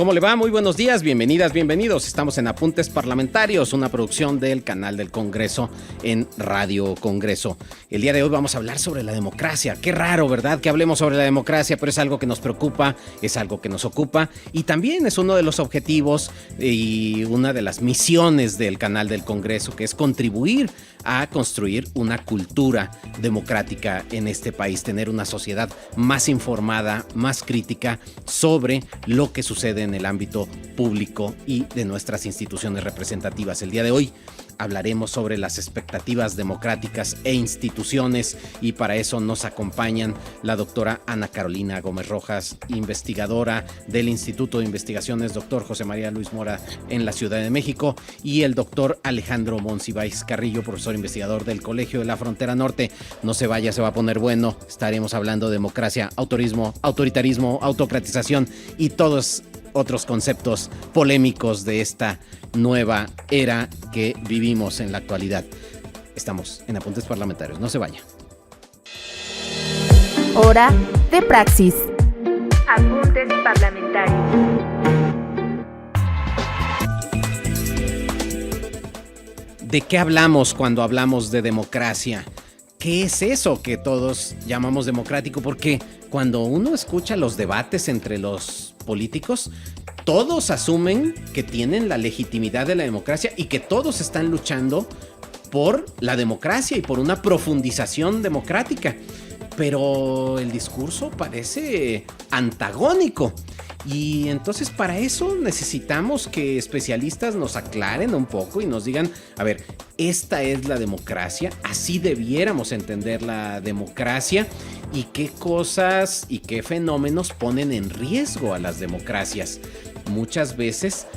¿Cómo le va? Muy buenos días, bienvenidas, bienvenidos. Estamos en Apuntes Parlamentarios, una producción del canal del Congreso en Radio Congreso. El día de hoy vamos a hablar sobre la democracia. Qué raro, ¿verdad? Que hablemos sobre la democracia, pero es algo que nos preocupa, es algo que nos ocupa y también es uno de los objetivos y una de las misiones del canal del Congreso, que es contribuir a construir una cultura democrática en este país, tener una sociedad más informada, más crítica sobre lo que sucede en el ámbito público y de nuestras instituciones representativas. El día de hoy hablaremos sobre las expectativas democráticas e instituciones y para eso nos acompañan la doctora Ana Carolina Gómez Rojas, investigadora del Instituto de Investigaciones Dr. José María Luis Mora en la Ciudad de México y el doctor Alejandro Monsiváis Carrillo, profesor investigador del Colegio de la Frontera Norte. No se vaya, se va a poner bueno. Estaremos hablando de democracia, autoritarismo, autocratización y todos otros conceptos polémicos de esta nueva era que vivimos en la actualidad. Estamos en Apuntes Parlamentarios, no se vaya. Hora de praxis. Apuntes Parlamentarios. ¿De qué hablamos cuando hablamos de democracia? ¿Qué es eso que todos llamamos democrático? Porque cuando uno escucha los debates entre los políticos, todos asumen que tienen la legitimidad de la democracia y que todos están luchando por la democracia y por una profundización democrática. Pero el discurso parece antagónico. Y entonces para eso necesitamos que especialistas nos aclaren un poco y nos digan, a ver, esta es la democracia, así debiéramos entender la democracia y qué cosas y qué fenómenos ponen en riesgo a las democracias. Muchas veces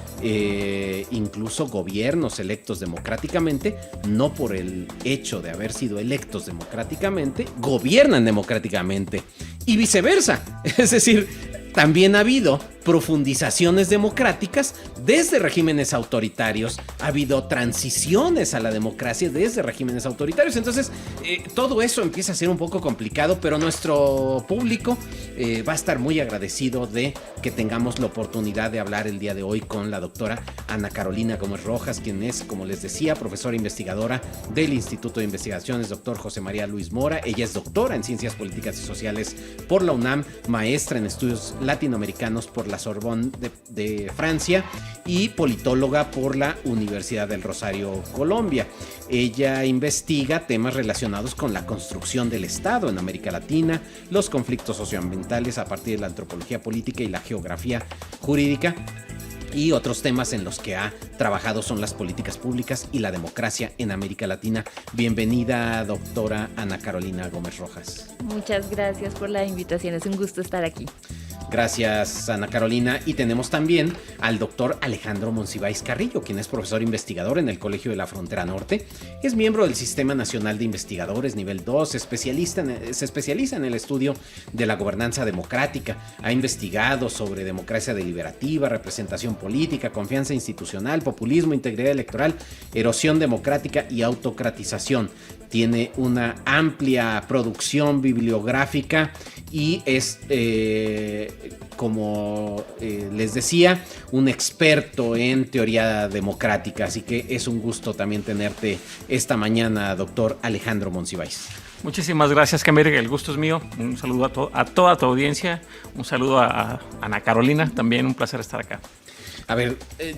incluso gobiernos electos democráticamente, no por el hecho de haber sido electos democráticamente, gobiernan democráticamente y viceversa. Es decir, también ha habido profundizaciones democráticas desde regímenes autoritarios, ha habido transiciones a la democracia desde regímenes autoritarios. Entonces, todo eso empieza a ser un poco complicado, pero nuestro público va a estar muy agradecido de que tengamos la oportunidad de hablar el día de hoy con la doctora Ana Carolina Gómez Rojas, quien es, como les decía, profesora investigadora del Instituto de Investigaciones Dr. José María Luis Mora. Ella es doctora en Ciencias Políticas y Sociales por la UNAM, maestra en Estudios Latinoamericanos por la Sorbonne de Francia y politóloga por la Universidad del Rosario, Colombia. Ella investiga temas relacionados con la construcción del Estado en América Latina, los conflictos socioambientales a partir de la antropología política y la geografía jurídica. Y otros temas en los que ha trabajado son las políticas públicas y la democracia en América Latina. Bienvenida, doctora Ana Carolina Gómez Rojas. Muchas gracias por la invitación, es un gusto estar aquí. Gracias, Ana Carolina. Y tenemos también al doctor Alejandro Monsiváis Carrillo, quien es profesor investigador en el Colegio de la Frontera Norte. Es miembro del Sistema Nacional de Investigadores Nivel 2, se especializa en el estudio de la gobernanza democrática. Ha investigado sobre democracia deliberativa, representación política, confianza institucional, populismo, integridad electoral, erosión democrática y autocratización. Tiene una amplia producción bibliográfica y es, como les decía, un experto en teoría democrática. Así que es un gusto también tenerte esta mañana, doctor Alejandro Monsiváis. Muchísimas gracias, Camir. El gusto es mío. Un saludo a toda tu audiencia. Un saludo a Ana Carolina. También un placer estar acá. A ver,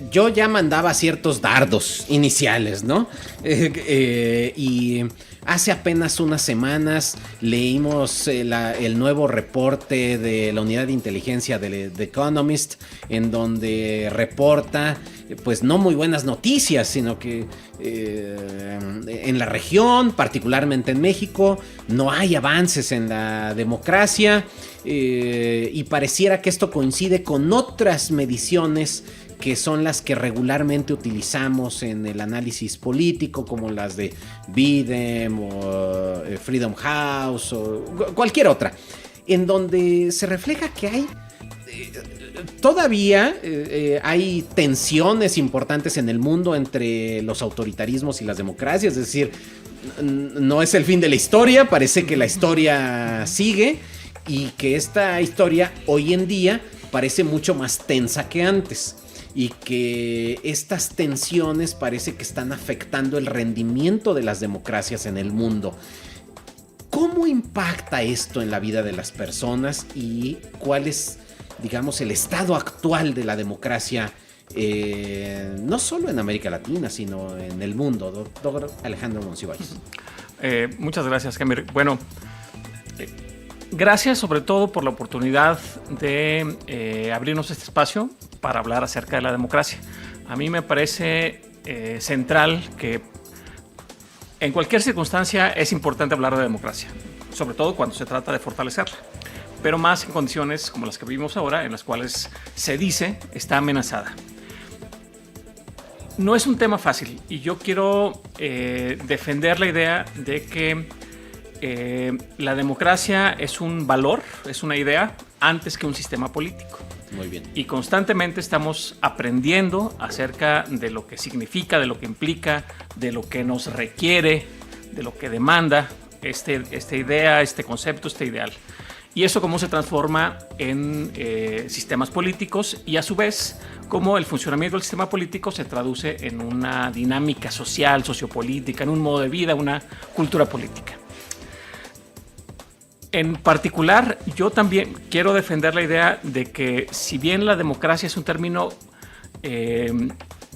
yo ya mandaba ciertos dardos iniciales, ¿no? Y hace apenas unas semanas leímos el nuevo reporte de la unidad de inteligencia de The Economist, en donde reporta, pues no muy buenas noticias, sino que en la región, particularmente en México, no hay avances en la democracia y pareciera que esto coincide con otras mediciones que son las que regularmente utilizamos en el análisis político, como las de Bidem o Freedom House o cualquier otra, en donde se refleja que hay todavía hay tensiones importantes en el mundo entre los autoritarismos y las democracias. Es decir, no es el fin de la historia, parece que la historia sigue y que esta historia hoy en día parece mucho más tensa que antes y que estas tensiones parece que están afectando el rendimiento de las democracias en el mundo. ¿Cómo impacta esto en la vida de las personas y cuál es, digamos, el estado actual de la democracia, no solo en América Latina, sino en el mundo? Doctor Alejandro Monsiváis. Muchas gracias, Kemir. Bueno, gracias sobre todo por la oportunidad de abrirnos este espacio para hablar acerca de la democracia. A mí me parece central que en cualquier circunstancia es importante hablar de democracia, sobre todo cuando se trata de fortalecerla, pero más en condiciones como las que vivimos ahora, en las cuales se dice está amenazada. No es un tema fácil y yo quiero defender la idea de que la democracia es un valor, es una idea, antes que un sistema político. Muy bien. Y constantemente estamos aprendiendo acerca de lo que significa, de lo que implica, de lo que nos requiere, de lo que demanda esta idea, este concepto, este ideal. Y eso cómo se transforma en sistemas políticos y a su vez cómo el funcionamiento del sistema político se traduce en una dinámica social, sociopolítica, en un modo de vida, una cultura política. En particular, yo también quiero defender la idea de que si bien la democracia es un término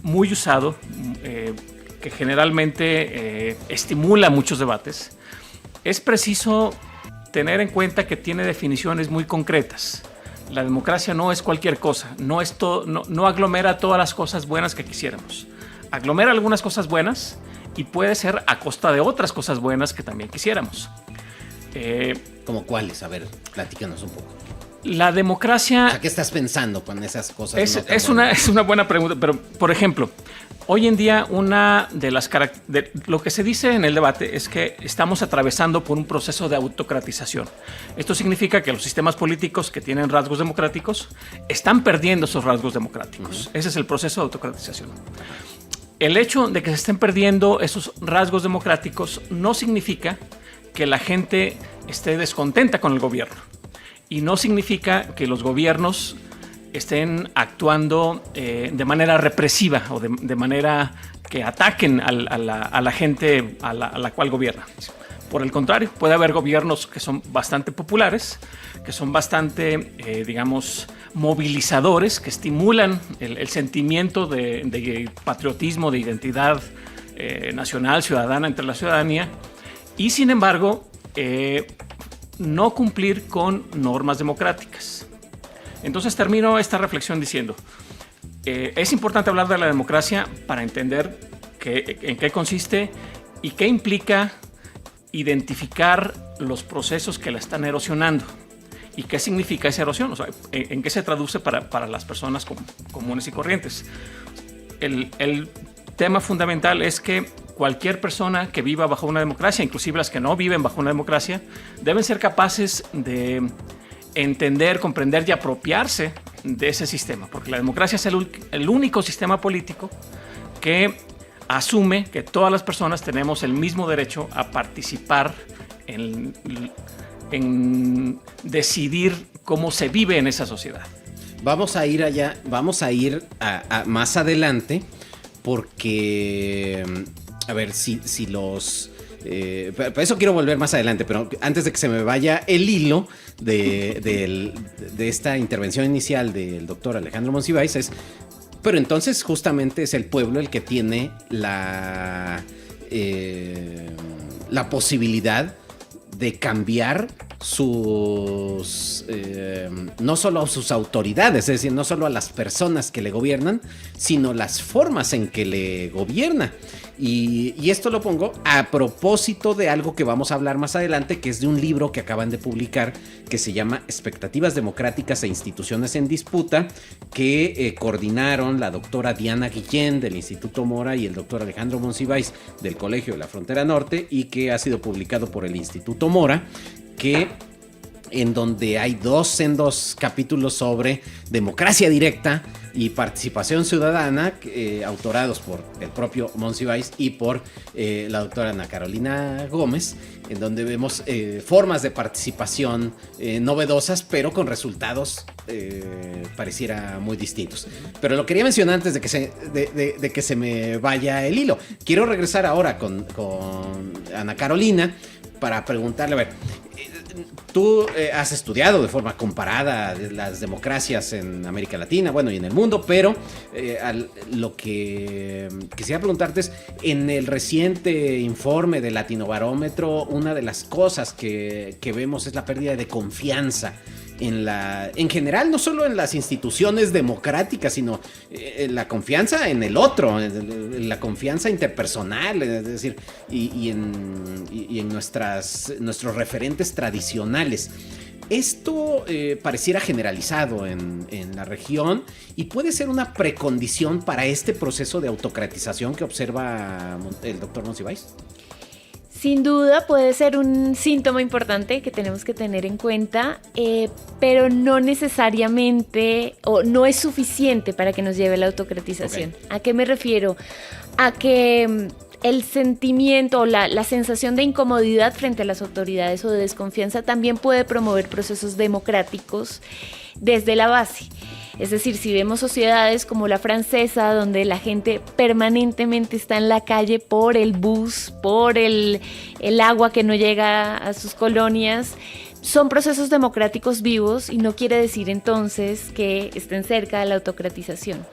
muy usado, que generalmente estimula muchos debates, es preciso tener en cuenta que tiene definiciones muy concretas. La democracia no es cualquier cosa, no aglomera todas las cosas buenas que quisiéramos. Aglomera algunas cosas buenas y puede ser a costa de otras cosas buenas que también quisiéramos. ¿Cómo cuáles? A ver, platícanos un poco. La democracia... O sea, ¿qué estás pensando con esas cosas? Es una buena pregunta, pero por ejemplo, hoy en día una de las lo que se dice en el debate es que estamos atravesando por un proceso de autocratización. Esto significa que los sistemas políticos que tienen rasgos democráticos están perdiendo esos rasgos democráticos. Ese es el proceso de autocratización. El hecho de que se estén perdiendo esos rasgos democráticos no significa que la gente esté descontenta con el gobierno y no significa que los gobiernos estén actuando de manera represiva o de manera que ataquen a la gente a la cual gobierna. Por el contrario, puede haber gobiernos que son bastante populares, que son bastante, digamos, movilizadores, que estimulan el sentimiento de patriotismo, de identidad nacional, ciudadana entre la ciudadanía, y sin embargo, no cumplir con normas democráticas. Entonces termino esta reflexión diciendo, es importante hablar de la democracia para entender en qué consiste y qué implica identificar los procesos que la están erosionando y qué significa esa erosión, o sea, en qué se traduce para las personas comunes y corrientes. El tema fundamental es que cualquier persona que viva bajo una democracia, inclusive las que no viven bajo una democracia, deben ser capaces de entender, comprender y apropiarse de ese sistema, porque la democracia es el único sistema político que asume que todas las personas tenemos el mismo derecho a participar en decidir cómo se vive en esa sociedad. Vamos a ir allá, vamos a ir a más adelante, porque, a ver, si los... para eso quiero volver más adelante, pero antes de que se me vaya el hilo de esta intervención inicial del doctor Alejandro Monsiváis pero entonces justamente es el pueblo el que tiene la posibilidad de cambiar sus no solo a sus autoridades, es decir, no solo a las personas que le gobiernan, sino las formas en que le gobierna. Y esto lo pongo a propósito de algo que vamos a hablar más adelante, que es de un libro que acaban de publicar que se llama Expectativas Democráticas e Instituciones en Disputa, que coordinaron la doctora Diana Guillén del Instituto Mora y el doctor Alejandro Monsiváis del Colegio de la Frontera Norte, y que ha sido publicado por el Instituto Mora, que en donde hay dos sendos capítulos sobre democracia directa y participación ciudadana, autorados por el propio Monsiváis y por la doctora Ana Carolina Gómez, en donde vemos formas de participación novedosas, pero con resultados pareciera muy distintos. Pero lo quería mencionar antes de que se me vaya el hilo. Quiero regresar ahora con Ana Carolina para preguntarle, a ver, tú has estudiado de forma comparada las democracias en América Latina, bueno, y en el mundo, pero lo que quisiera preguntarte es, en el reciente informe del Latinobarómetro, una de las cosas que vemos es la pérdida de confianza en general, no solo en las instituciones democráticas, sino la confianza en el otro, la confianza interpersonal, es decir, y en nuestros referentes tradicionales. Esto pareciera generalizado en la región y puede ser una precondición para este proceso de autocratización que observa el doctor Monsiváis. Sin duda puede ser un síntoma importante que tenemos que tener en cuenta, pero no necesariamente o no es suficiente para que nos lleve a la autocratización. Okay. ¿A qué me refiero? A que el sentimiento o la sensación de incomodidad frente a las autoridades o de desconfianza también puede promover procesos democráticos desde la base. Es decir, si vemos sociedades como la francesa, donde la gente permanentemente está en la calle por el bus, por el agua que no llega a sus colonias, son procesos democráticos vivos y no quiere decir entonces que estén cerca de la autocratización.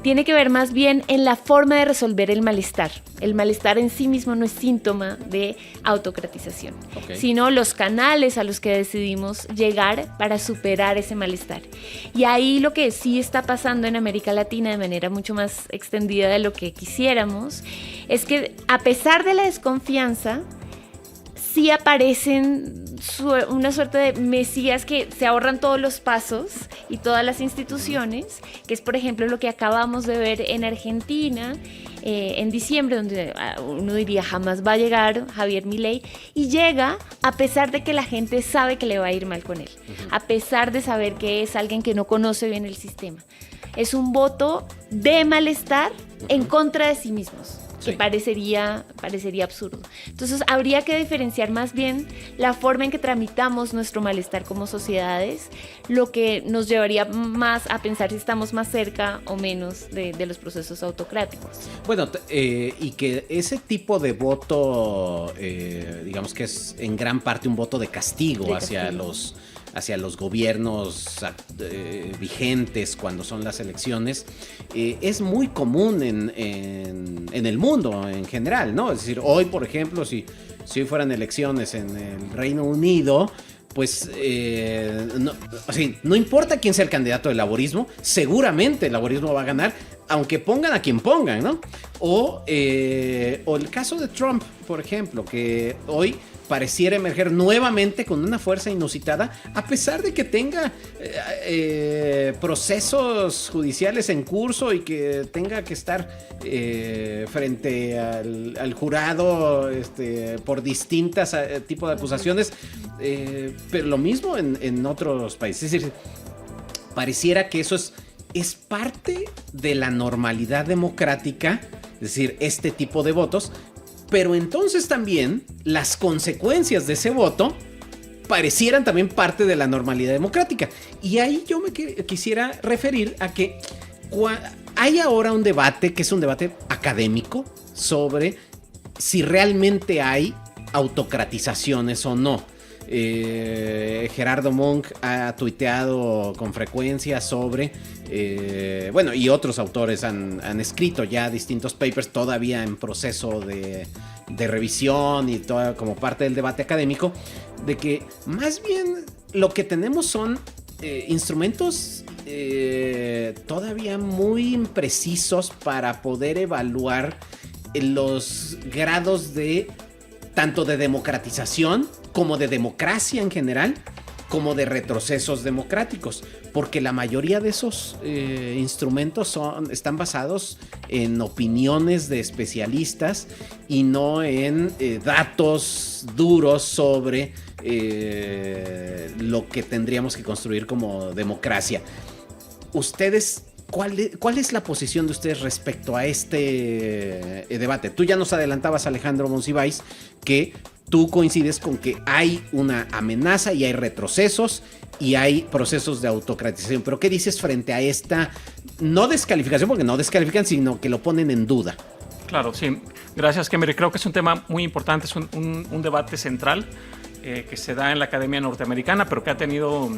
Tiene que ver más bien en la forma de resolver el malestar. El malestar en sí mismo no es síntoma de autocratización, sino los canales a los que decidimos llegar para superar ese malestar. Y ahí lo que sí está pasando en América Latina de manera mucho más extendida de lo que quisiéramos, es que a pesar de la desconfianza, sí aparecen una suerte de mesías que se ahorran todos los pasos y todas las instituciones, que es por ejemplo lo que acabamos de ver en Argentina en diciembre, donde uno diría jamás va a llegar Javier Milei, y llega a pesar de que la gente sabe que le va a ir mal con él, a pesar de saber que es alguien que no conoce bien el sistema. Es un voto de malestar en contra de sí mismos. Que parecería absurdo. Entonces habría que diferenciar más bien la forma en que tramitamos nuestro malestar como sociedades, lo que nos llevaría más a pensar si estamos más cerca o menos de los procesos autocráticos. Bueno, y que ese tipo de voto, digamos que es en gran parte un voto de castigo hacia los gobiernos vigentes cuando son las elecciones, es muy común en el mundo en general, ¿no? Es decir, hoy, por ejemplo, si hoy fueran elecciones en el Reino Unido, pues no importa quién sea el candidato del laborismo, seguramente el laborismo va a ganar, aunque pongan a quien pongan, ¿no? O el caso de Trump, por ejemplo, que hoy pareciera emerger nuevamente con una fuerza inusitada, a pesar de que tenga procesos judiciales en curso y que tenga que estar frente al jurado por distintas tipos de acusaciones, pero lo mismo en otros países. Es decir, pareciera que eso es parte de la normalidad democrática, es decir, este tipo de votos. Pero entonces también las consecuencias de ese voto parecieran también parte de la normalidad democrática. Y ahí yo me quisiera referir a que hay ahora un debate, que es un debate académico, sobre si realmente hay autocratizaciones o no. Gerardo Monk ha tuiteado con frecuencia sobre, y otros autores han escrito ya distintos papers todavía en proceso de revisión y todo como parte del debate académico, de que más bien lo que tenemos son instrumentos todavía muy imprecisos para poder evaluar los grados de tanto de democratización como de democracia en general, como de retrocesos democráticos, porque la mayoría de esos instrumentos están basados en opiniones de especialistas y no en datos duros sobre lo que tendríamos que construir como democracia. Ustedes, ¿cuál es la posición de ustedes respecto a este debate? Tú ya nos adelantabas, Alejandro Monsiváis, que tú coincides con que hay una amenaza y hay retrocesos y hay procesos de autocratización. Pero ¿qué dices frente a esta no descalificación? Porque no descalifican, sino que lo ponen en duda. Claro, sí. Gracias, Kemery. Creo que es un tema muy importante, es un debate central que se da en la Academia Norteamericana, pero que ha tenido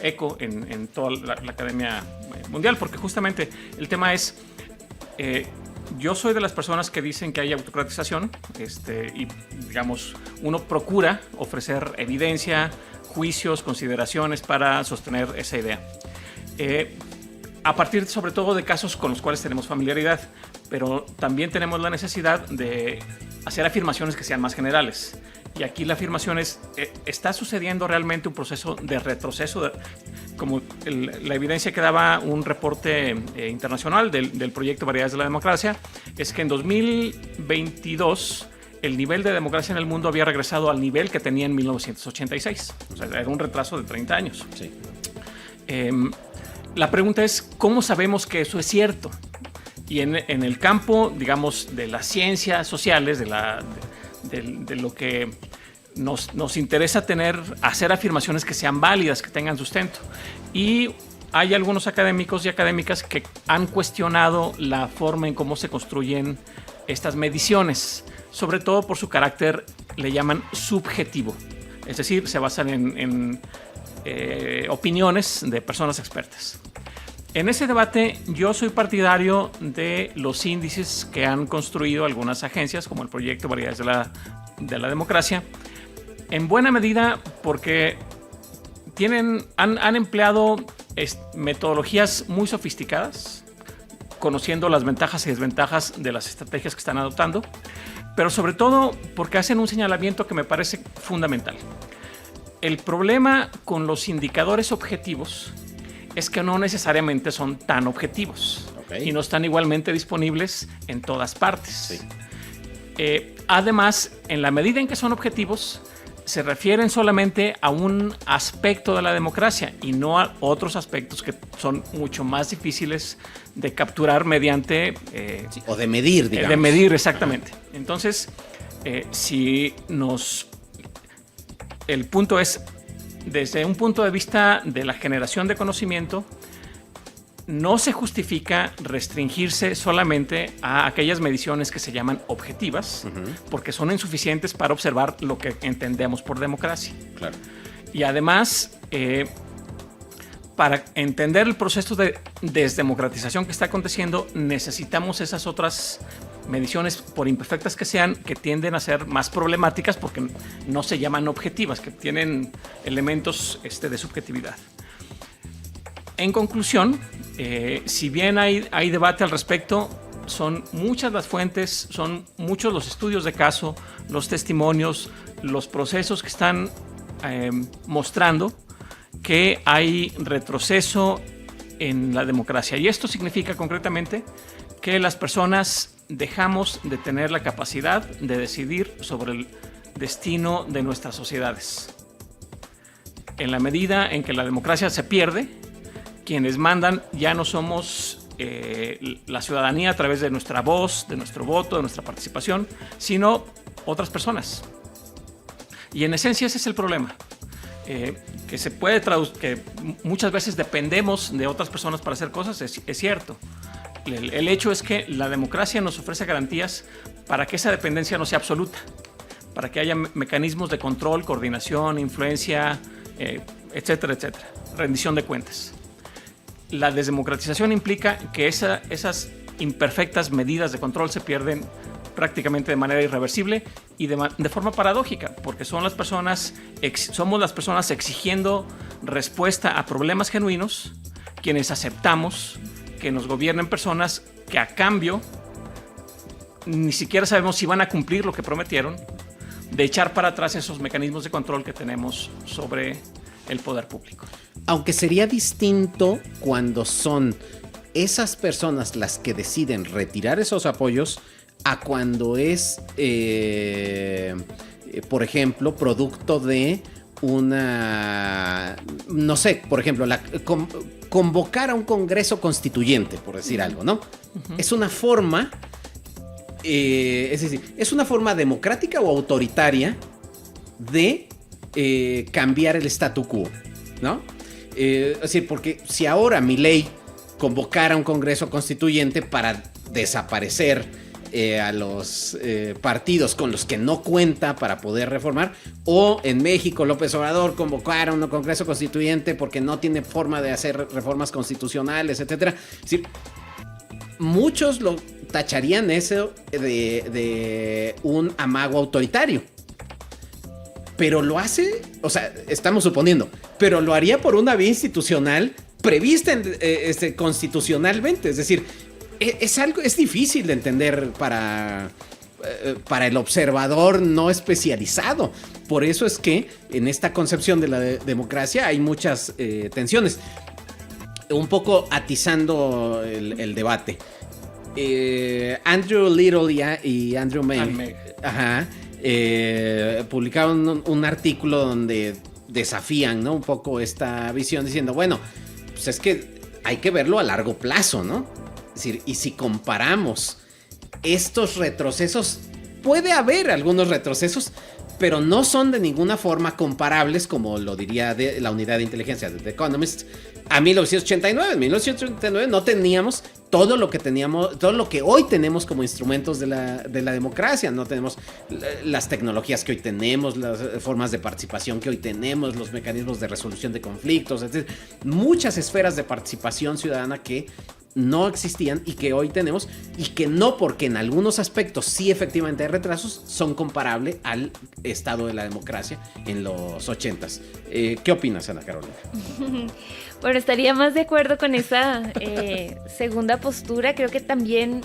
eco en toda la Academia Mundial, porque justamente el tema es... yo soy de las personas que dicen que hay autocratización y, digamos, uno procura ofrecer evidencia, juicios, consideraciones para sostener esa idea. A partir, sobre todo, de casos con los cuales tenemos familiaridad, pero también tenemos la necesidad de hacer afirmaciones que sean más generales. Y aquí la afirmación es, ¿está sucediendo realmente un proceso de retroceso? Como la evidencia que daba un reporte internacional del proyecto Variedades de la Democracia, es que en 2022 el nivel de democracia en el mundo había regresado al nivel que tenía en 1986. O sea, era un retraso de 30 años. Sí. La pregunta es, ¿cómo sabemos que eso es cierto? Y en el campo, digamos, de las ciencias sociales, de lo que nos interesa hacer afirmaciones que sean válidas, que tengan sustento. Y hay algunos académicos y académicas que han cuestionado la forma en cómo se construyen estas mediciones, sobre todo por su carácter, le llaman subjetivo. Es decir, se basan en opiniones de personas expertas. En ese debate yo soy partidario de los índices que han construido algunas agencias, como el proyecto Variedades de la Democracia, en buena medida porque han empleado metodologías muy sofisticadas, conociendo las ventajas y desventajas de las estrategias que están adoptando, pero sobre todo porque hacen un señalamiento que me parece fundamental. El problema con los indicadores objetivos es que no necesariamente son tan objetivos, okay, y no están igualmente disponibles en todas partes. Sí. Además, en la medida en que son objetivos, se refieren solamente a un aspecto de la democracia y no a otros aspectos que son mucho más difíciles de capturar mediante... sí, o de medir, digamos. De medir, exactamente. Ajá. Entonces, el punto es, desde un punto de vista de la generación de conocimiento, no se justifica restringirse solamente a aquellas mediciones que se llaman objetivas, porque son insuficientes para observar lo que entendemos por democracia. Claro. Y además, para entender el proceso de desdemocratización que está aconteciendo, necesitamos esas otras mediciones, por imperfectas que sean, que tienden a ser más problemáticas porque no se llaman objetivas, que tienen elementos de subjetividad. En conclusión, si bien hay debate al respecto, son muchas las fuentes, son muchos los estudios de caso, los testimonios, los procesos que están mostrando que hay retroceso en la democracia. Y esto significa concretamente que las personas dejamos de tener la capacidad de decidir sobre el destino de nuestras sociedades. En la medida en que la democracia se pierde, quienes mandan ya no somos la ciudadanía a través de nuestra voz, de nuestro voto, de nuestra participación, sino otras personas. Y en esencia ese es el problema. Que se puede traducir, que muchas veces dependemos de otras personas para hacer cosas, es cierto. El hecho es que la democracia nos ofrece garantías para que esa dependencia no sea absoluta, para que haya mecanismos de control, coordinación, influencia, etcétera, etcétera, rendición de cuentas. La desdemocratización implica que esas imperfectas medidas de control se pierden prácticamente de manera irreversible y de forma paradójica, porque somos las personas exigiendo respuesta a problemas genuinos, quienes aceptamos que nos gobiernen personas que a cambio ni siquiera sabemos si van a cumplir lo que prometieron, de echar para atrás esos mecanismos de control que tenemos sobre el poder público. Aunque sería distinto cuando son esas personas las que deciden retirar esos apoyos a cuando es, por ejemplo, producto de no sé, por ejemplo, convocar a un congreso constituyente, por decir algo, ¿no? Es una forma, es decir, es una forma democrática o autoritaria de cambiar el statu quo, ¿no? Es decir, porque si ahora Milei convocara a un congreso constituyente para desaparecer a los partidos con los que no cuenta para poder reformar, o en México López Obrador convocara a un congreso constituyente porque no tiene forma de hacer reformas constitucionales, etcétera. Es decir, muchos lo tacharían eso de un amago autoritario. Pero lo hace, o sea, estamos suponiendo, pero lo haría por una vía institucional prevista constitucionalmente. Es decir, es difícil de entender para el observador no especializado. Por eso es que en esta concepción de la democracia hay muchas tensiones. Un poco atizando el debate. Andrew Little y Andrew May publicaron un artículo donde desafían, ¿no?, un poco esta visión, diciendo, bueno, pues es que hay que verlo a largo plazo, ¿no? Es decir, y si comparamos estos retrocesos, puede haber algunos retrocesos, pero no son de ninguna forma comparables, como lo diría la unidad de inteligencia de The Economist, a 1989. En 1989 no teníamos todo lo que hoy tenemos como instrumentos de la democracia. No tenemos las tecnologías que hoy tenemos, las formas de participación que hoy tenemos, los mecanismos de resolución de conflictos, etc. Muchas esferas de participación ciudadana que no existían y que hoy tenemos, y que no, porque en algunos aspectos sí efectivamente hay retrasos, son comparables al estado de la democracia en los 80s. ¿Qué opinas, Ana Carolina? Bueno, estaría más de acuerdo con esa segunda postura. Creo que también,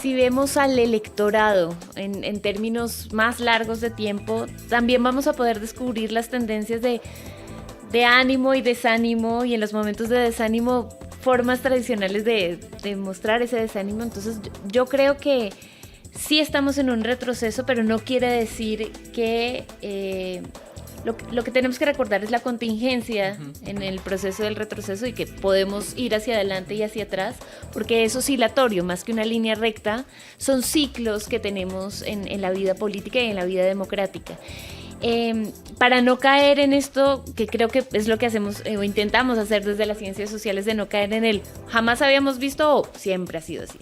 si vemos al electorado en términos más largos de tiempo, también vamos a poder descubrir las tendencias de ánimo y desánimo, y en los momentos de desánimo formas tradicionales de mostrar ese desánimo. Entonces yo creo que sí estamos en un retroceso, pero no quiere decir que lo que tenemos que recordar es la contingencia en el proceso del retroceso, y que podemos ir hacia adelante y hacia atrás, porque es oscilatorio más que una línea recta. Son ciclos que tenemos en la vida política y en la vida democrática. Para no caer en esto, que creo que es lo que hacemos o intentamos hacer desde las ciencias sociales, de no caer en el jamás habíamos visto o siempre ha sido así.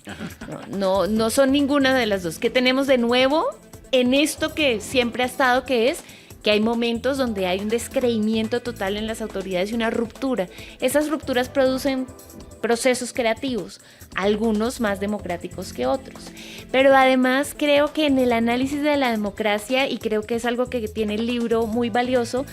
No son ninguna de las dos. ¿Qué tenemos de nuevo en esto que siempre ha estado, que es que hay momentos donde hay un descreimiento total en las autoridades y una ruptura? Esas rupturas producen procesos creativos, algunos más democráticos que otros. Pero además creo que en el análisis de la democracia, y creo que es algo que tiene el libro muy valioso,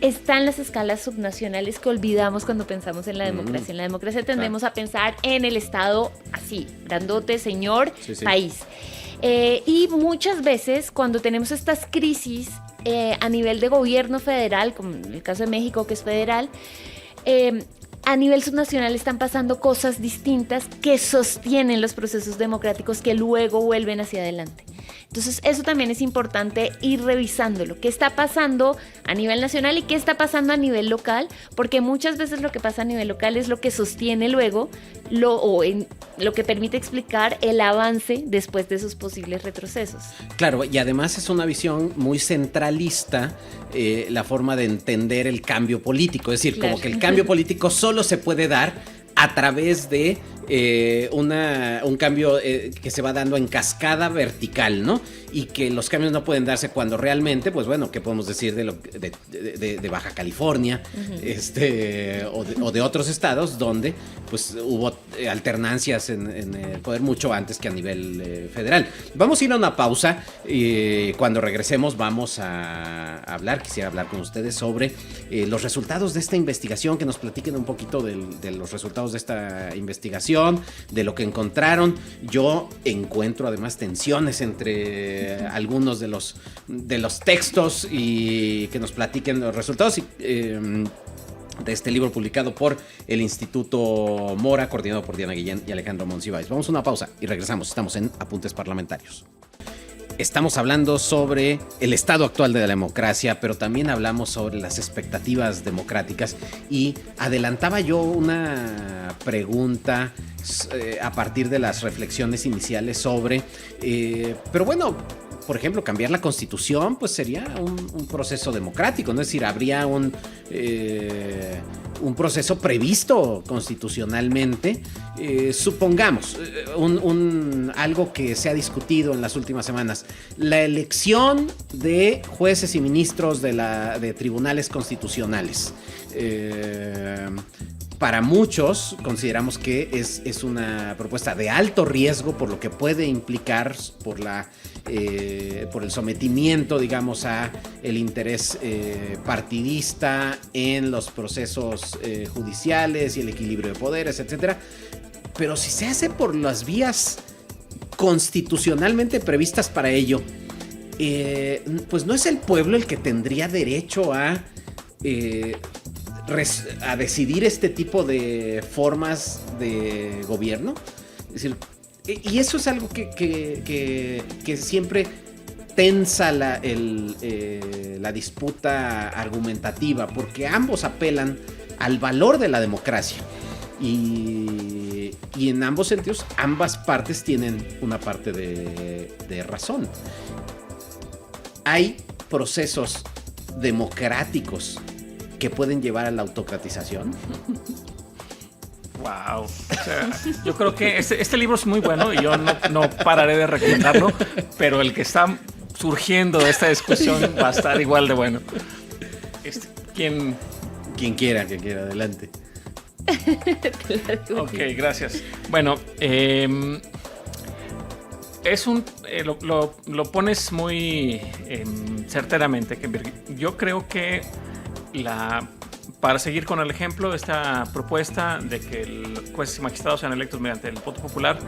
están las escalas subnacionales que olvidamos cuando pensamos en la democracia. En la democracia tendemos a pensar en el Estado así, grandote, señor, país. Y muchas veces cuando tenemos estas crisis a nivel de gobierno federal, como en el caso de México, que es federal, a nivel subnacional están pasando cosas distintas que sostienen los procesos democráticos, que luego vuelven hacia adelante. Entonces eso también es importante ir revisándolo. ¿Qué está pasando a nivel nacional y qué está pasando a nivel local? Porque muchas veces lo que pasa a nivel local es lo que sostiene luego lo que permite explicar el avance después de esos posibles retrocesos. Claro, y además es una visión muy centralista, la forma de entender el cambio político. Es decir, claro, como que el cambio político solo se puede dar a través de un cambio que se va dando en cascada vertical, ¿no? Y que los cambios no pueden darse cuando realmente, pues bueno, ¿qué podemos decir de Baja California, o de otros estados donde pues hubo alternancias en el poder mucho antes que a nivel federal? Vamos a ir a una pausa y cuando regresemos vamos a quisiera hablar con ustedes sobre los resultados de esta investigación, que nos platiquen un poquito de los resultados de esta investigación, de lo que encontraron. Yo encuentro además tensiones entre algunos de los textos, y que nos platiquen los resultados de este libro publicado por el Instituto Mora, coordinado por Diana Guillén y Alejandro Monsiváis. Vamos a una pausa y regresamos. Estamos en Apuntes Parlamentarios. estamos hablando sobre el estado actual de la democracia, pero también hablamos sobre las expectativas democráticas y adelantaba yo una pregunta a partir de las reflexiones iniciales sobre, pero bueno, por ejemplo, cambiar la Constitución, pues sería un proceso democrático, ¿no? Es decir, habría un proceso previsto constitucionalmente. Supongamos, algo que se ha discutido en las últimas semanas, la elección de jueces y ministros de tribunales constitucionales. Para muchos consideramos que es una propuesta de alto riesgo por lo que puede implicar por el sometimiento, digamos, a el interés partidista en los procesos judiciales y el equilibrio de poderes, etcétera. Pero si se hace por las vías constitucionalmente previstas para ello, pues no es el pueblo el que tendría derecho a decidir este tipo de formas de gobierno. Es decir, y eso es algo que siempre tensa la disputa argumentativa, porque ambos apelan al valor de la democracia y en ambos sentidos ambas partes tienen una parte de razón. Hay procesos democráticos que pueden llevar a la autocratización. Wow. O sea, yo creo que este libro es muy bueno y yo no pararé de recomendarlo, pero el que está surgiendo de esta discusión va a estar igual de bueno. Quien quiera, adelante. Ok, gracias. Bueno, lo pones muy certeramente, Kenberg. Yo creo que para seguir con el ejemplo, esta propuesta de que los jueces y magistrados sean electos mediante el voto popular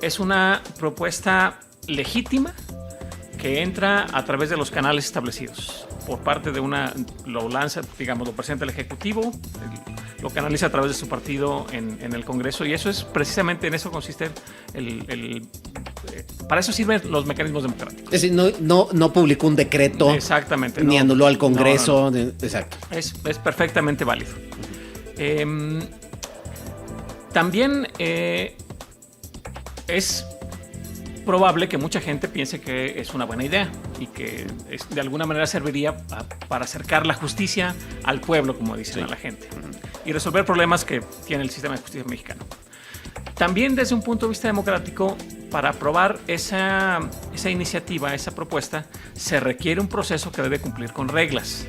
es una propuesta legítima que entra a través de los canales establecidos por parte de lo lanza, digamos, lo presenta el Ejecutivo, lo canaliza a través de su partido en el Congreso, y eso es precisamente, en eso consiste para eso sirven los mecanismos democráticos. Es decir, no publicó un decreto. Exactamente. Ni anuló al Congreso. No. Exacto. Es perfectamente válido. También es probable que mucha gente piense que es una buena idea y que de alguna manera serviría para acercar la justicia al pueblo, como dicen a la gente, y resolver problemas que tiene el sistema de justicia mexicano. También desde un punto de vista democrático, para aprobar esa iniciativa, esa propuesta, se requiere un proceso que debe cumplir con reglas.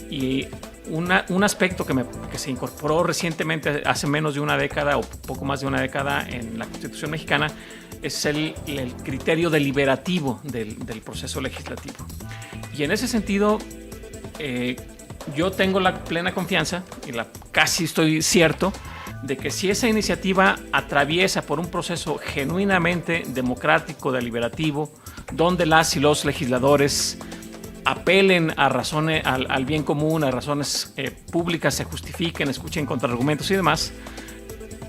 Y un aspecto que se incorporó recientemente, hace menos de una década o poco más de una década en la Constitución mexicana, es el criterio deliberativo del proceso legislativo. Y en ese sentido, yo tengo la plena confianza, y casi estoy cierto, de que si esa iniciativa atraviesa por un proceso genuinamente democrático, deliberativo, donde las y los legisladores apelen a razones, al bien común, a razones públicas, se justifiquen, escuchen contraargumentos y demás,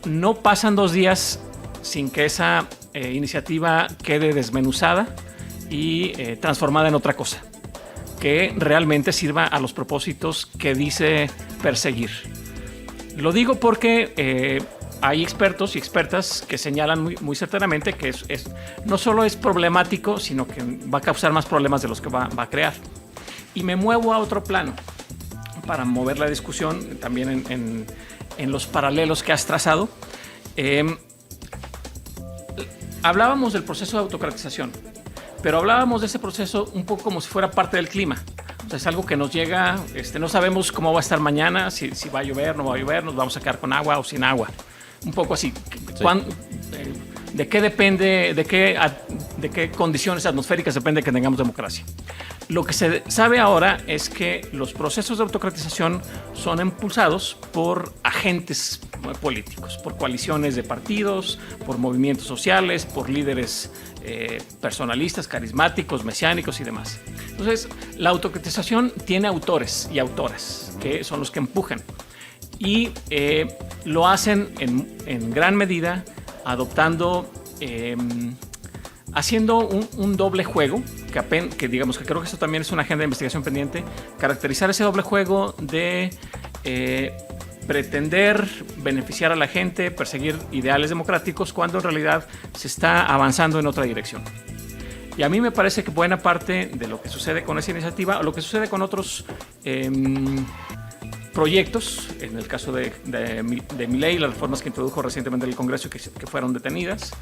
no pasan 2 días sin que esa iniciativa quede desmenuzada y transformada en otra cosa, que realmente sirva a los propósitos que dice perseguir. Lo digo porque hay expertos y expertas que señalan muy certeramente que no solo es problemático, sino que va a causar más problemas de los que va a crear. Y me muevo a otro plano para mover la discusión también en los paralelos que has trazado. Hablábamos del proceso de autocratización, pero hablábamos de ese proceso un poco como si fuera parte del clima. O sea, es algo que nos llega, no sabemos cómo va a estar mañana, si va a llover, no va a llover, nos vamos a quedar con agua o sin agua. Un poco así. Sí. ¿De qué depende, de qué condiciones atmosféricas depende que tengamos democracia? Lo que se sabe ahora es que los procesos de autocratización son impulsados por agentes políticos, por coaliciones de partidos, por movimientos sociales, por líderes personalistas, carismáticos, mesiánicos y demás. Entonces, la autocratización tiene autores y autoras, que son los que empujan. Y lo hacen en gran medida haciendo un doble juego, que digamos que creo que eso también es una agenda de investigación pendiente, caracterizar ese doble juego de pretender beneficiar a la gente, perseguir ideales democráticos, cuando en realidad se está avanzando en otra dirección. Y a mí me parece que buena parte de lo que sucede con esa iniciativa, o lo que sucede con otros proyectos, en el caso de Milei, las reformas que introdujo recientemente el Congreso que fueron detenidas,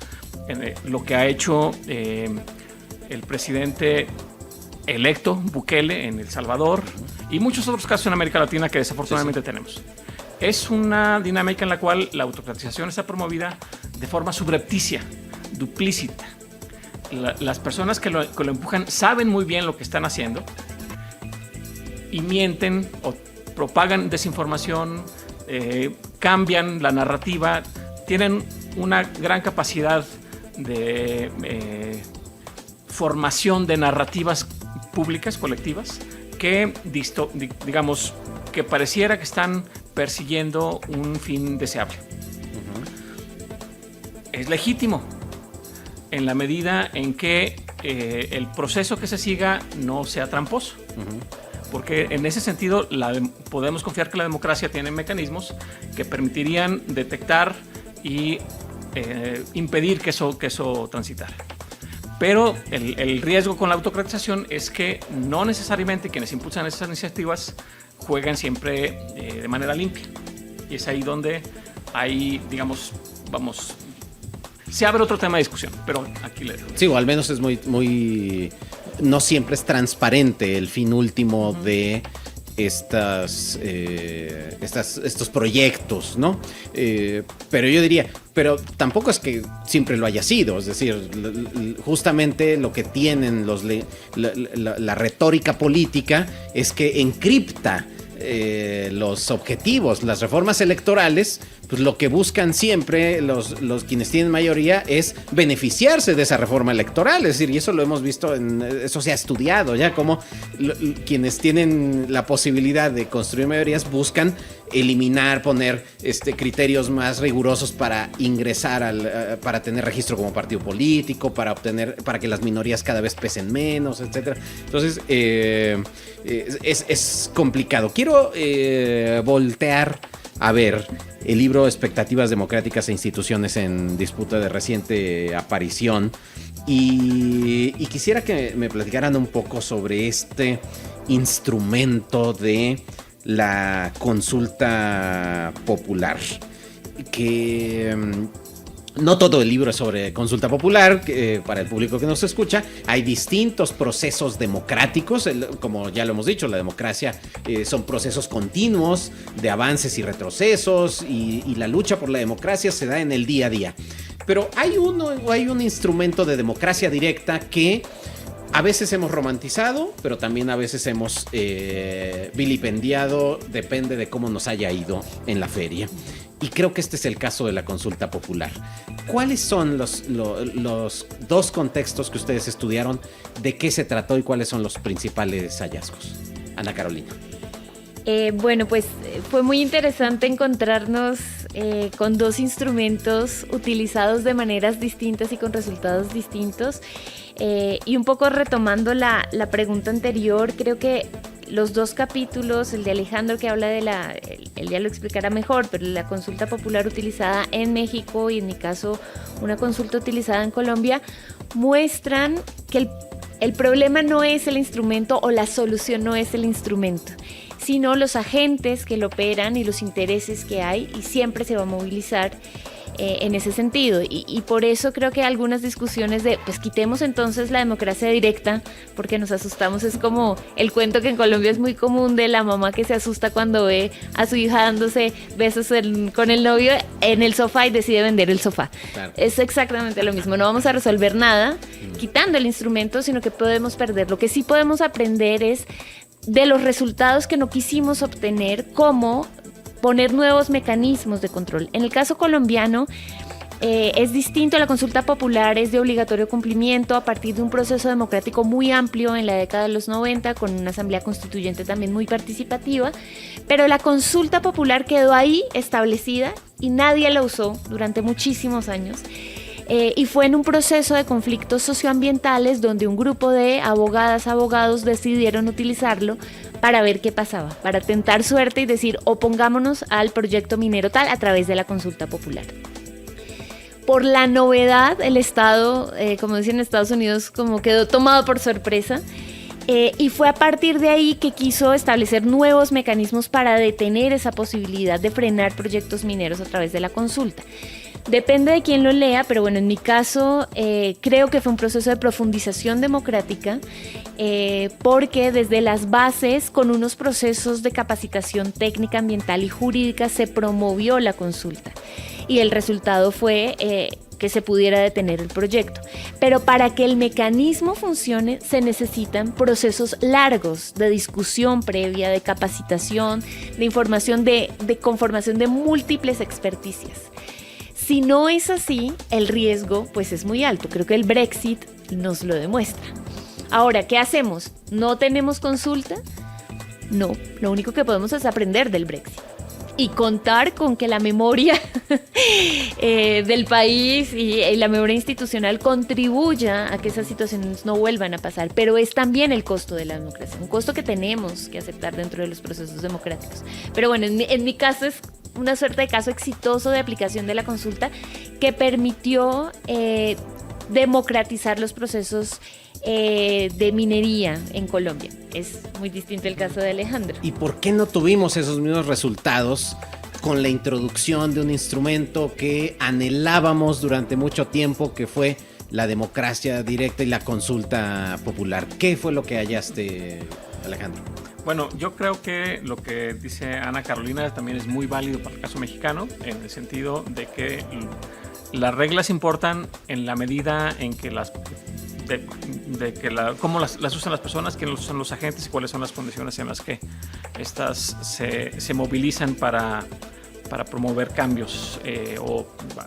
lo que ha hecho el presidente electo Bukele en El Salvador y muchos otros casos en América Latina que desafortunadamente tenemos. Es una dinámica en la cual la autocratización está promovida de forma subrepticia, duplícita. Las personas que lo empujan saben muy bien lo que están haciendo y mienten o propagan desinformación, cambian la narrativa, tienen una gran capacidad de formación de narrativas públicas, colectivas, que digamos que pareciera que están persiguiendo un fin deseable. Es legítimo en la medida en que el proceso que se siga no sea tramposo. Porque en ese sentido podemos confiar que la democracia tiene mecanismos que permitirían detectar y impedir que eso transitara. Pero el riesgo con la autocratización es que no necesariamente quienes impulsan esas iniciativas juegan siempre de manera limpia. Y es ahí donde hay, digamos, se abre otro tema de discusión, pero aquí le dejo. Sí, o al menos es muy no siempre es transparente el fin último de estos proyectos, ¿no? Pero yo diría, pero tampoco es que siempre lo haya sido, es decir, justamente lo que tienen la retórica política es que encripta los objetivos. Las reformas electorales, pues lo que buscan siempre los quienes tienen mayoría es beneficiarse de esa reforma electoral, es decir, y eso lo hemos visto, eso se ha estudiado ya, como quienes tienen la posibilidad de construir mayorías buscan eliminar, poner criterios más rigurosos para ingresar para tener registro como partido político, para que las minorías cada vez pesen menos, etcétera. Entonces es complicado. Quiero voltear a ver el libro Expectativas Democráticas e Instituciones en Disputa, de reciente aparición, y quisiera que me platicaran un poco sobre este instrumento de la consulta popular, que no todo el libro es sobre consulta popular. Para el público que nos escucha, hay distintos procesos democráticos, como ya lo hemos dicho, la democracia son procesos continuos de avances y retrocesos, y la lucha por la democracia se da en el día a día. Pero hay un instrumento de democracia directa que a veces hemos romantizado, pero también a veces hemos vilipendiado, depende de cómo nos haya ido en la feria. Y creo que este es el caso de la consulta popular. ¿Cuáles son los dos contextos que ustedes estudiaron? ¿De qué se trató y cuáles son los principales hallazgos? Ana Carolina. Bueno, pues fue muy interesante encontrarnos con dos instrumentos utilizados de maneras distintas y con resultados distintos. Y un poco retomando la pregunta anterior, creo que los dos capítulos, el de Alejandro que habla de él ya lo explicará mejor, pero la consulta popular utilizada en México y en mi caso una consulta utilizada en Colombia, muestran que el problema no es el instrumento o la solución no es el instrumento, sino los agentes que lo operan y los intereses que hay, y siempre se va a movilizar en ese sentido. Y por eso creo que algunas discusiones de, pues quitemos entonces la democracia directa, porque nos asustamos, es como el cuento que en Colombia es muy común de la mamá que se asusta cuando ve a su hija dándose besos con el novio en el sofá y decide vender el sofá. Claro. Es exactamente lo mismo, no vamos a resolver nada quitando el instrumento, sino que podemos perder. Lo que sí podemos aprender es de los resultados que no quisimos obtener, cómo poner nuevos mecanismos de control. En el caso colombiano es distinto. La consulta popular es de obligatorio cumplimiento a partir de un proceso democrático muy amplio en la década de los 90, con una asamblea constituyente también muy participativa, pero la consulta popular quedó ahí establecida y nadie la usó durante muchísimos años. y fue en un proceso de conflictos socioambientales donde un grupo de abogados decidieron utilizarlo para ver qué pasaba, para tentar suerte y decir opongámonos al proyecto minero tal a través de la consulta popular. Por la novedad, el Estado, como dicen en Estados Unidos, como quedó tomado por sorpresa, y fue a partir de ahí que quiso establecer nuevos mecanismos para detener esa posibilidad de frenar proyectos mineros a través de la consulta. Depende de quién lo lea, pero bueno, en mi caso creo que fue un proceso de profundización democrática, porque desde las bases, con unos procesos de capacitación técnica, ambiental y jurídica, se promovió la consulta. Y el resultado fue que se pudiera detener el proyecto. Pero para que el mecanismo funcione se necesitan procesos largos de discusión previa, de capacitación, de información, de conformación de múltiples experticias. Si no es así, el riesgo pues es muy alto. Creo que el Brexit nos lo demuestra. Ahora, ¿qué hacemos? ¿No tenemos consulta? No, lo único que podemos es aprender del Brexit y contar con que la memoria del país y la memoria institucional contribuya a que esas situaciones no vuelvan a pasar. Pero es también el costo de la democracia, un costo que tenemos que aceptar dentro de los procesos democráticos. Pero bueno, en mi caso es una suerte de caso exitoso de aplicación de la consulta que permitió democratizar los procesos de minería en Colombia. Es muy distinto el caso de Alejandro. ¿Y por qué no tuvimos esos mismos resultados con la introducción de un instrumento que anhelábamos durante mucho tiempo, que fue la democracia directa y la consulta popular? ¿Qué fue lo que hallaste, Alejandro? Bueno, yo creo que lo que dice Ana Carolina también es muy válido para el caso mexicano, en el sentido de que las reglas importan en la medida en que cómo las usan las personas, quiénes son los agentes y cuáles son las condiciones en las que estas se movilizan para promover cambios o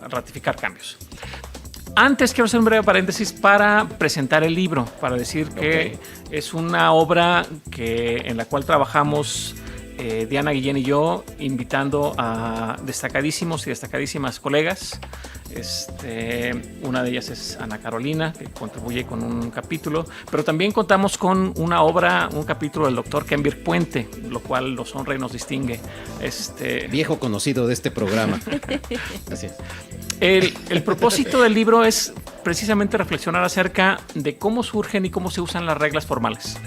ratificar cambios. Antes quiero hacer un breve paréntesis para presentar el libro, para decir que es una obra en la cual trabajamos Diana Guillén y yo, invitando a destacadísimos y destacadísimas colegas. Una de ellas es Ana Carolina, que contribuye con un capítulo, pero también contamos con un capítulo del doctor Kembir Puente, lo cual nos honra y nos distingue. Viejo conocido de este programa. Así es. El propósito del libro es precisamente reflexionar acerca de cómo surgen y cómo se usan las reglas formales.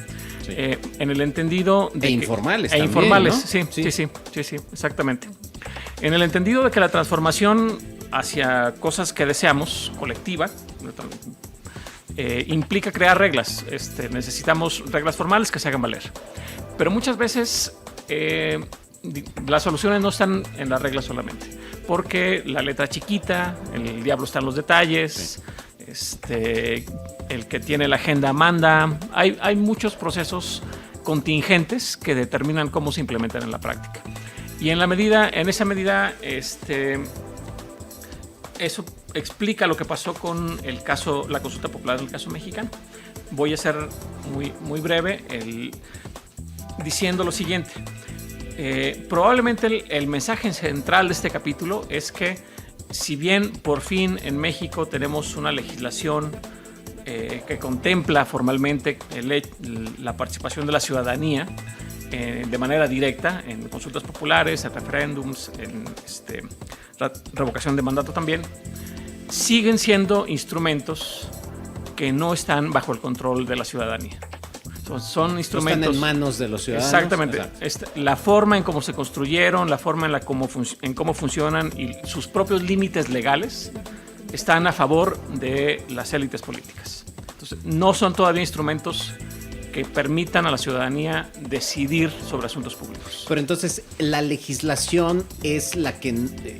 Sí. En el entendido de informales también, informales, ¿no? Sí, exactamente. En el entendido de que la transformación hacia cosas que deseamos, colectiva, implica crear reglas. Necesitamos reglas formales que se hagan valer. Pero muchas veces las soluciones no están en las reglas solamente, porque la letra chiquita, el diablo está en los detalles. Sí. El que tiene la agenda manda. Hay muchos procesos contingentes que determinan cómo se implementan en la práctica. Y en esa medida, eso explica lo que pasó con la consulta popular del caso mexicano. Voy a ser muy, muy breve diciendo lo siguiente. Probablemente el mensaje central de este capítulo es que, si bien por fin en México tenemos una legislación que contempla formalmente la participación de la ciudadanía de manera directa en consultas populares, en referéndums, en revocación de mandato también, siguen siendo instrumentos que no están bajo el control de la ciudadanía. Son instrumentos. No están en manos de los ciudadanos. Exactamente. La forma en cómo se construyeron, la forma en cómo funcionan y sus propios límites legales están a favor de las élites políticas. Entonces, no son todavía instrumentos que permitan a la ciudadanía decidir sobre asuntos públicos. Pero entonces, ¿la legislación es la que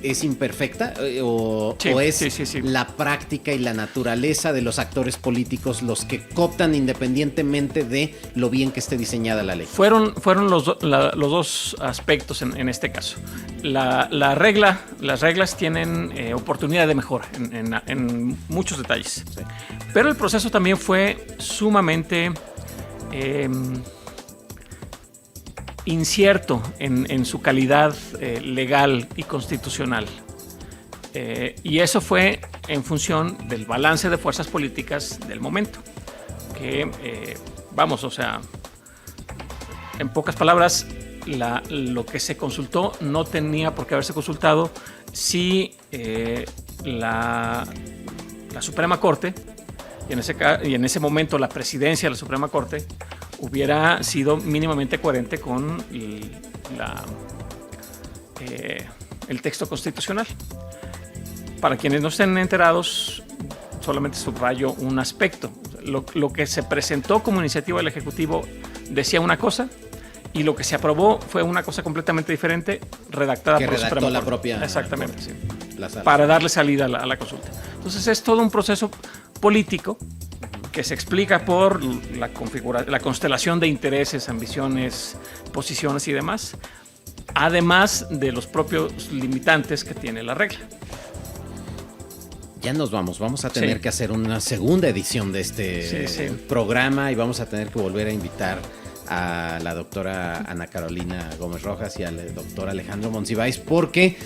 es imperfecta o es la práctica y la naturaleza de los actores políticos los que cooptan independientemente de lo bien que esté diseñada la ley? Fueron los dos aspectos en este caso. Las reglas tienen oportunidad de mejora en muchos detalles. Sí. Pero el proceso también fue sumamente incierto en su calidad legal y constitucional. Y eso fue en función del balance de fuerzas políticas del momento. Que, o sea, en pocas palabras, lo que se consultó no tenía por qué haberse consultado si la Suprema Corte, y en ese momento la presidencia de la Suprema Corte, hubiera sido mínimamente coherente con el texto constitucional. Para quienes no estén enterados, solamente subrayo un aspecto. Lo que se presentó como iniciativa del Ejecutivo decía una cosa, y lo que se aprobó fue una cosa completamente diferente, redactada que por redactó Suprema la Corte. propia Exactamente, Corte. Sí. Para darle salida a la consulta. Entonces es todo un proceso político que se explica por la constelación de intereses, ambiciones, posiciones y demás, además de los propios limitantes que tiene la regla. Ya nos vamos a tener que hacer una segunda edición de este programa, y vamos a tener que volver a invitar a la doctora Ana Carolina Gómez Rojas y al doctor Alejandro Monsiváis, porque,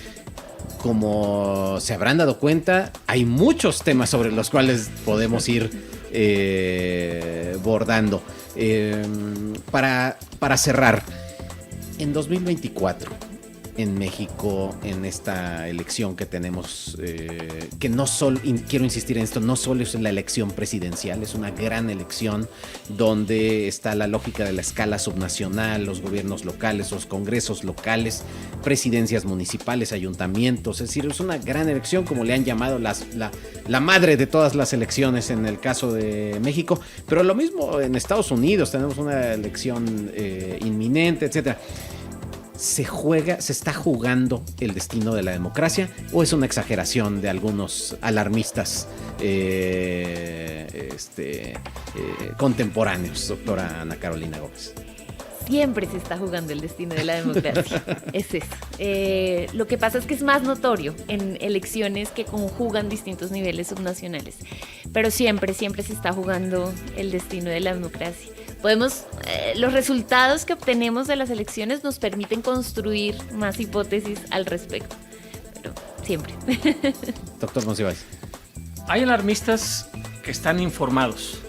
como se habrán dado cuenta, hay muchos temas sobre los cuales podemos ir bordando. Para cerrar, en 2024, en México, en esta elección que tenemos, que no solo, quiero insistir en esto, no solo es la elección presidencial, es una gran elección donde está la lógica de la escala subnacional, los gobiernos locales, los congresos locales, presidencias municipales, ayuntamientos. Es decir, es una gran elección, como le han llamado la madre de todas las elecciones en el caso de México, pero lo mismo en Estados Unidos, tenemos una elección inminente, etcétera. ¿Se está jugando el destino de la democracia, o es una exageración de algunos alarmistas contemporáneos, doctora Ana Carolina Gómez? Siempre se está jugando el destino de la democracia. Es eso. Lo que pasa es que es más notorio en elecciones que conjugan distintos niveles subnacionales. Pero siempre se está jugando el destino de la democracia. Los resultados que obtenemos de las elecciones nos permiten construir más hipótesis al respecto. Pero siempre. Doctor Monsiváis. Hay alarmistas que están informados.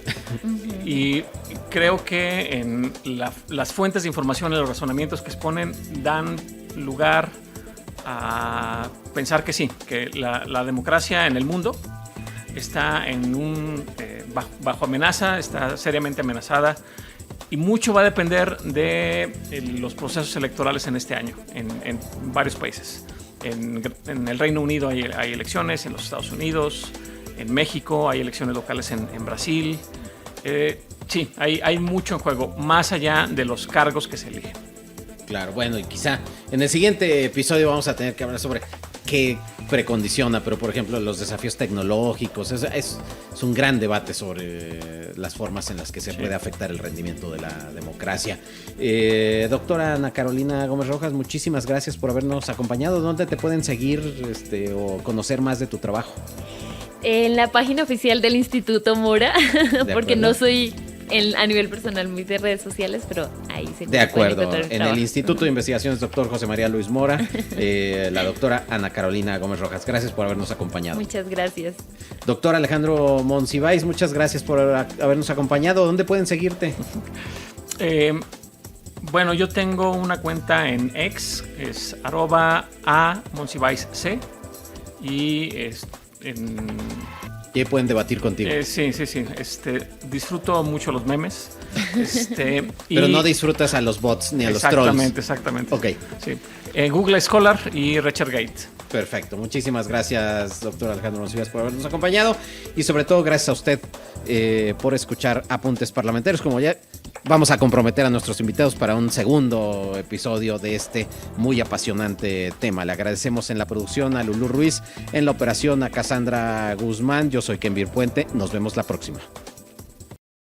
Y creo que en las fuentes de información y los razonamientos que exponen dan lugar a pensar que sí, que la democracia en el mundo está bajo amenaza, está seriamente amenazada, y mucho va a depender de los procesos electorales en este año en varios países. En el Reino Unido hay elecciones, en los Estados Unidos, en México hay elecciones locales en Brasil. Sí, hay mucho en juego, más allá de los cargos que se eligen. Claro, bueno, y quizá en el siguiente episodio vamos a tener que hablar sobre qué precondiciona, pero por ejemplo los desafíos tecnológicos, es un gran debate sobre las formas en las que se puede afectar el rendimiento de la democracia. Doctora Ana Carolina Gómez Rojas, muchísimas gracias por habernos acompañado. ¿Dónde te pueden seguir o conocer más de tu trabajo? En la página oficial del Instituto Mora, porque no soy a nivel personal muy de redes sociales, pero ahí se de acuerdo. El en el Instituto de Investigaciones Dr. José María Luis Mora, la doctora Ana Carolina Gómez Rojas. Gracias por habernos acompañado. Muchas gracias. Doctor Alejandro Monsiváis, muchas gracias por habernos acompañado. ¿Dónde pueden seguirte? Bueno, yo tengo una cuenta en X, es @amonsivaisc, y Y pueden debatir contigo. Sí. Disfruto mucho los memes. Pero no disfrutas a los bots ni a los trolls. Exactamente. Ok. Sí. Google Scholar y ResearchGate. Perfecto. Muchísimas gracias, doctor Alejandro Monsiváis, por habernos acompañado. Y sobre todo, gracias a usted por escuchar Apuntes Parlamentarios. Como ya vamos a comprometer a nuestros invitados para un segundo episodio de este muy apasionante tema. Le agradecemos en la producción a Lulú Ruiz, en la operación a Cassandra Guzmán. Yo soy Kenvir Puente. Nos vemos la próxima.